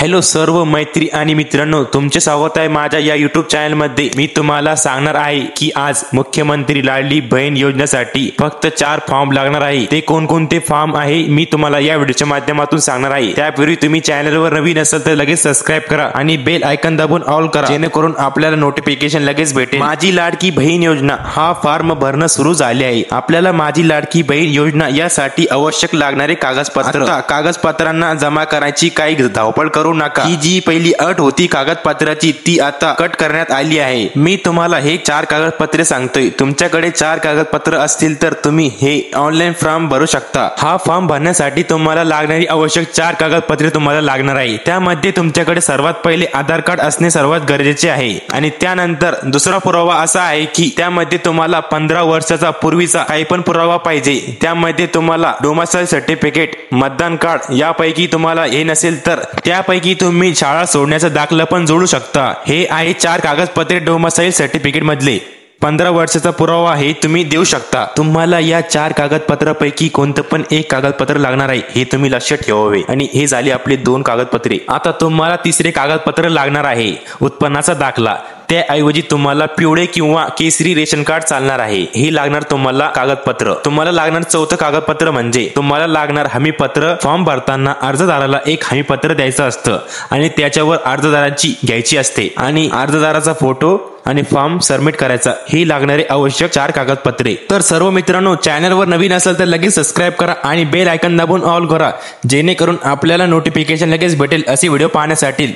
Hello सर्व मैत्री आणि मित्रांनो, तुमचे स्वागत आहे माझ्या या YouTube चॅनल मध्ये। मी तुम्हाला सांगणार आहे की आज मुख्यमंत्री लाडली बहीण योजनेसाठी फक्त 4 फॉर्म लागणार आहे। ते कोणकोणते फॉर्म आहे मी तुम्हाला या व्हिडिओच्या माध्यमातून सांगणार आहे। त्यापूर्वी तुम्ही चॅनलवर नवीन असाल तर लगेच सबस्क्राइब करा आणि बेल आयकॉन दाबून ऑल करा, जेणेकरून आपल्याला नोटिफिकेशन लगेच भेटेल। माझी लाडकी बहीण योजना हा फॉर्म भरणं सुरू झाले आहे। आपल्याला माझी लाडकी बहीण योजना यासाठी आवश्यक लागणारे कागदपत्रांना जमा करायची काही धावपळ करू नका। ही जी पहिली अट होती कागदपत्राची ती आता कट करण्यात आली आहे। मी तुम्हाला हे 4 कागदपत्रे सांगतोय। तुमच्याकडे 4 कागदपत्र असतील तर तुम्ही हे ऑनलाईन फॉर्म भरू शकता। हा फॉर्म भरण्यासाठी तुम्हाला लागणारी आवश्यक 4 कागदपत्रे तुम्हाला लागणार आहे। त्यामध्ये तुमच्याकडे सर्वात पहिले आधार कार्ड असणे सर्वात गरजेचे आहे आणि त्यानंतर दुसरा पुरावा असा आहे की त्यामध्ये तुम्हाला 15 वर्षाचा पूर्वीचा काही पण पुरावा पाहिजे। त्यामध्ये तुम्हाला डोमिसाइल सर्टिफिकेट, मतदान कार्ड यापैकी तुम्हाला हे नसेल तर त्यापैकी तुम्ही शाळा सोडण्याचा दाखला पण जोडू शकता। हे आहे 4 कागदपत्रे डोमिसाइल सर्टिफिकेट मधले। 15 वर्षाचा पुरावा हे तुम्ही देऊ शकता। तुम्हाला या 4 कागदपत्रापैकी कोणतं पण एक कागदपत्र लागणार आहे, हे तुम्ही लक्षात ठेवावे। आणि हे झाले आपले 2 कागदपत्रे। आता तुम्हाला तिसरे कागदपत्र लागणार आहे, उत्पन्नाचा दाखला। त्याऐवजी तुम्हाला पिवळे किंवा केसरी रेशन कार्ड चालणार आहे। हे लागणार तुम्हाला कागदपत्र। तुम्हाला लागणार चौथं कागदपत्र म्हणजे तुम्हाला लागणार हमीपत्र। फॉर्म भरताना अर्जदाराला एक हमीपत्र द्यायचं असतं आणि त्याच्यावर अर्जदाराची घ्यायची असते आणि अर्जदाराचा फोटो आणि फॉर्म सबमिट करायचा। हे लागणारे आवश्यक 4 कागदपत्रे। तर सर्व मित्रांनो, चॅनलवर नवीन असाल तर लगेच सबस्क्राइब करा आणि बेल आयकॉन दाबून ऑल करा, जेणेकरून आपल्याला नोटिफिकेशन लगेच भेटेल असे व्हिडिओ पाहण्यासाठी।